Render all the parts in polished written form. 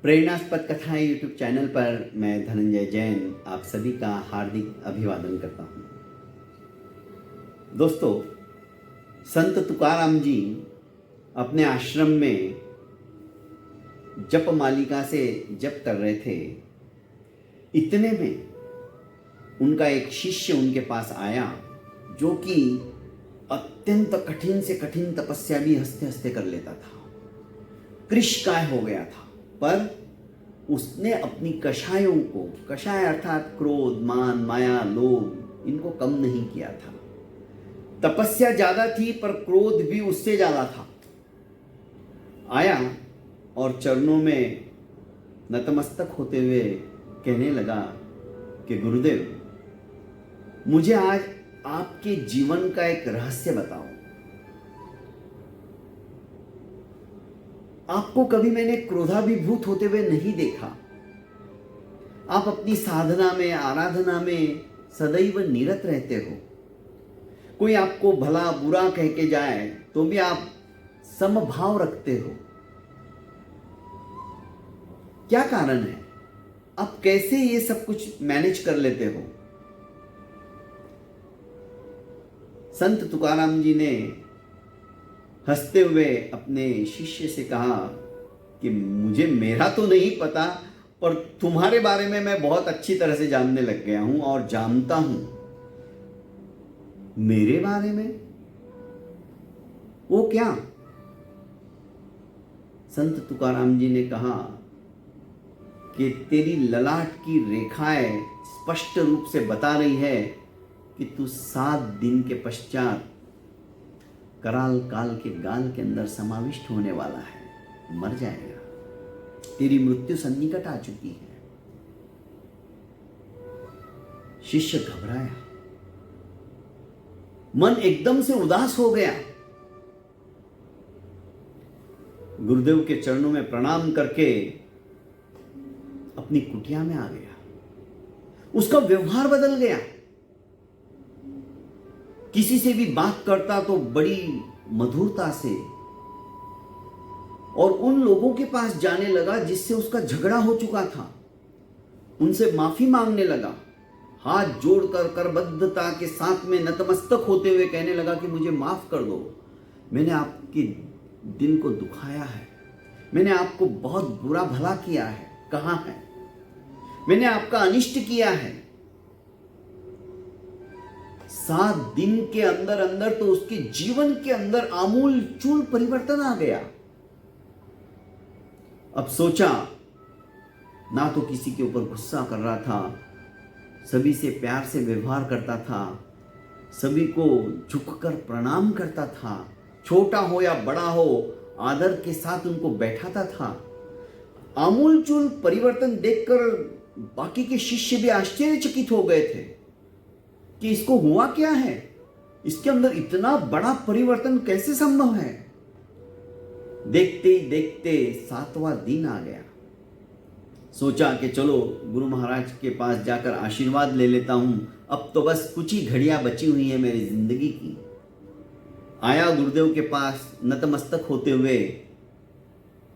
प्रेरणास्पद कथाएं YouTube channel पर मैं धनंजय जैन आप सभी का हार्दिक अभिवादन करता हूं। दोस्तों, संत तुकाराम जी अपने आश्रम में जप मालिका से जप कर रहे थे। इतने में उनका एक शिष्य उनके पास आया जो कि अत्यंत कठिन से कठिन तपस्या भी हंसते हंसते कर लेता था। कृशकाय हो गया था, पर उसने अपनी कषायों को, कषाय अर्थात क्रोध, मान, माया, लोभ, इनको कम नहीं किया था। तपस्या ज्यादा थी पर क्रोध भी उससे ज्यादा था। आया और चरणों में नतमस्तक होते हुए कहने लगा कि गुरुदेव, मुझे आज आपके जीवन का एक रहस्य बताओ। आपको कभी मैंने क्रोधाभिभूत होते हुए नहीं देखा। आप अपनी साधना में, आराधना में सदैव निरत रहते हो। कोई आपको भला बुरा कह के जाए तो भी आप समभाव रखते हो। क्या कारण है? आप कैसे ये सब कुछ मैनेज कर लेते हो? संत तुकाराम जी ने हंसते हुए अपने शिष्य से कहा कि मुझे मेरा तो नहीं पता, पर तुम्हारे बारे में मैं बहुत अच्छी तरह से जानने लग गया हूं और जानता हूं। मेरे बारे में? वो क्या? संत तुकाराम जी ने कहा कि तेरी ललाट की रेखाएं स्पष्ट रूप से बता रही है कि तू 7 दिन के पश्चात कराल काल के गाल के अंदर समाविष्ट होने वाला है, मर जाएगा। तेरी मृत्यु सन्निकट आ चुकी है। शिष्य घबराया, मन एकदम से उदास हो गया। गुरुदेव के चरणों में प्रणाम करके अपनी कुटिया में आ गया। उसका व्यवहार बदल गया। किसी से भी बात करता तो बड़ी मधुरता से, और उन लोगों के पास जाने लगा जिससे उसका झगड़ा हो चुका था। उनसे माफी मांगने लगा। हाथ जोड़कर करबद्धता के साथ में नतमस्तक होते हुए कहने लगा कि मुझे माफ कर दो। मैंने आपके दिल को दुखाया है। मैंने आपको बहुत बुरा भला किया है, कहा है। मैंने आपका अनिष्ट किया है। 7 दिन के अंदर अंदर तो उसके जीवन के अंदर आमूल चूल परिवर्तन आ गया। अब सोचा, ना तो किसी के ऊपर गुस्सा कर रहा था, सभी से प्यार से व्यवहार करता था, सभी को झुककर प्रणाम करता था। छोटा हो या बड़ा हो, आदर के साथ उनको बैठाता था। आमूल चूल परिवर्तन देखकर बाकी के शिष्य भी आश्चर्यचकित हो गए थे कि इसको हुआ क्या है, इसके अंदर इतना बड़ा परिवर्तन कैसे संभव है। देखते ही देखते 7वां दिन आ गया। सोचा कि चलो गुरु महाराज के पास जाकर आशीर्वाद ले लेता हूं। अब तो बस कुछ ही घड़ियां बची हुई है मेरी जिंदगी की। आया गुरुदेव के पास नतमस्तक होते हुए,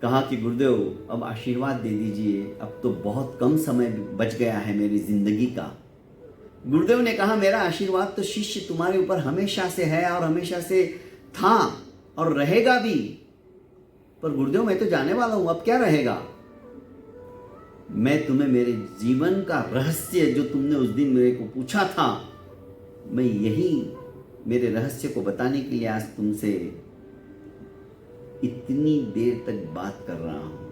कहा कि गुरुदेव अब आशीर्वाद दे दीजिए, अब तो बहुत कम समय बच गया है मेरी जिंदगी का। गुरुदेव ने कहा, मेरा आशीर्वाद तो शिष्य तुम्हारे ऊपर हमेशा से है और हमेशा से था और रहेगा भी। पर गुरुदेव, मैं तो जाने वाला हूं, अब क्या रहेगा? मैं तुम्हें मेरे जीवन का रहस्य जो तुमने उस दिन मेरे को पूछा था, मैं यही मेरे रहस्य को बताने के लिए आज तुमसे इतनी देर तक बात कर रहा हूं।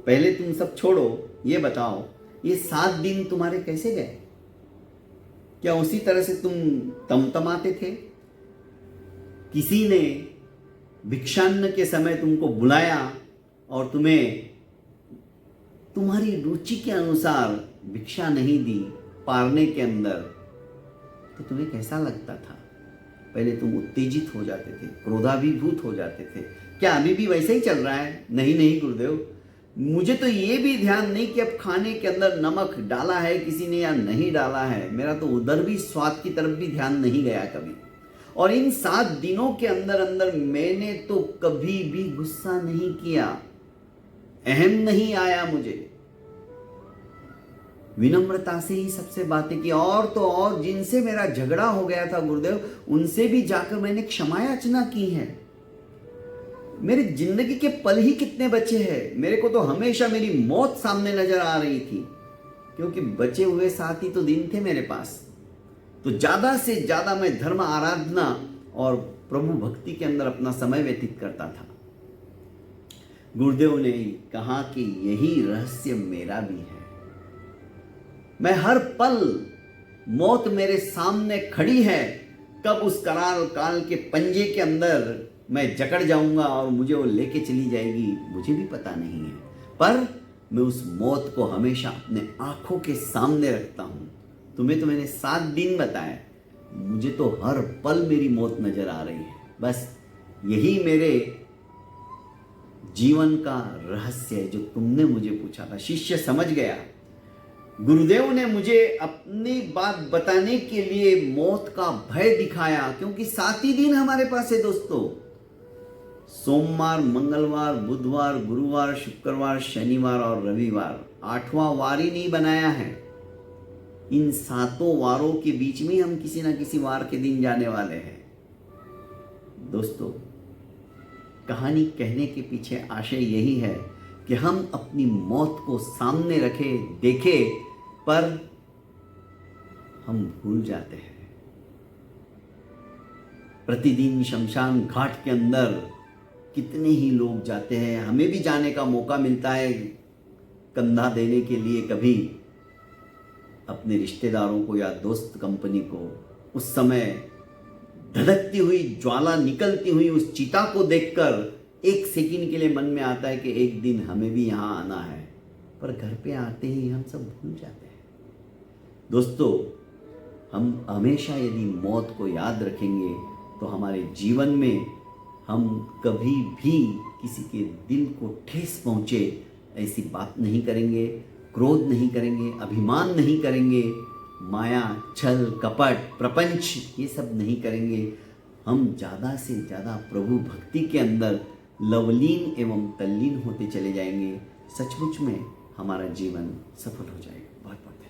पहले तुम सब छोड़ो, ये बताओ, ये 7 दिन तुम्हारे कैसे गए? क्या उसी तरह से तुम तमतमाते थे? किसी ने भिक्षान्न के समय तुमको बुलाया और तुम्हें तुम्हारी रुचि के अनुसार भिक्षा नहीं दी पारने के अंदर, तो तुम्हें कैसा लगता था? पहले तुम उत्तेजित हो जाते थे, क्रोधाभिभूत हो जाते थे। क्या अभी भी वैसे ही चल रहा है? नहीं गुरुदेव, मुझे तो ये भी ध्यान नहीं कि अब खाने के अंदर नमक डाला है किसी ने या नहीं डाला है। मेरा तो उधर भी स्वाद की तरफ भी ध्यान नहीं गया कभी। और इन 7 दिनों के अंदर अंदर मैंने तो कभी भी गुस्सा नहीं किया। अहम नहीं आया मुझे। विनम्रता से ही सबसे बातें की, और तो और जिनसे मेरा झगड़ा हो गया था गुरुदेव, उनसे भी जाकर मैंने क्षमा याचना की है। मेरी जिंदगी के पल ही कितने बचे हैं। मेरे को तो हमेशा मेरी मौत सामने नजर आ रही थी, क्योंकि बचे हुए 7 ही तो दिन थे मेरे पास। तो ज्यादा से ज्यादा मैं धर्म आराधना और प्रभु भक्ति के अंदर अपना समय व्यतीत करता था। गुरुदेव ने कहा कि यही रहस्य मेरा भी है। मैं हर पल, मौत मेरे सामने खड़ी है, कब उस कराल काल के पंजे के अंदर मैं जकड़ जाऊंगा और मुझे वो लेके चली जाएगी, मुझे भी पता नहीं है। पर मैं उस मौत को हमेशा अपने आंखों के सामने रखता हूं। तुम्हें तो मैंने 7 दिन बताया, मुझे तो हर पल मेरी मौत नजर आ रही है। बस यही मेरे जीवन का रहस्य है जो तुमने मुझे पूछा था। शिष्य समझ गया। गुरुदेव ने मुझे अपनी बात बताने के लिए मौत का भय दिखाया, क्योंकि 7 ही दिन हमारे पास है दोस्तों। सोमवार, मंगलवार, बुधवार, गुरुवार, शुक्रवार, शनिवार और रविवार, 8वां वार ही नहीं बनाया है। इन 7 वारों के बीच में हम किसी ना किसी वार के दिन जाने वाले हैं। दोस्तों, कहानी कहने के पीछे आशय यही है कि हम अपनी मौत को सामने रखें, देखें, पर हम भूल जाते हैं। प्रतिदिन शमशान घाट के अंदर कितने ही लोग जाते हैं। हमें भी जाने का मौका मिलता है कंधा देने के लिए, कभी अपने रिश्तेदारों को या दोस्त कंपनी को। उस समय धधकती हुई ज्वाला निकलती हुई उस चिता को देखकर एक सेकंड के लिए मन में आता है कि एक दिन हमें भी यहां आना है, पर घर पे आते ही हम सब भूल जाते हैं। दोस्तों, हम हमेशा यदि मौत को याद रखेंगे तो हमारे जीवन में हम कभी भी किसी के दिल को ठेस पहुंचे ऐसी बात नहीं करेंगे, क्रोध नहीं करेंगे, अभिमान नहीं करेंगे, माया, छल, कपट, प्रपंच ये सब नहीं करेंगे। हम ज़्यादा से ज़्यादा प्रभु भक्ति के अंदर लवलीन एवं तल्लीन होते चले जाएंगे। सचमुच में हमारा जीवन सफल हो जाएगा। बहुत बहुत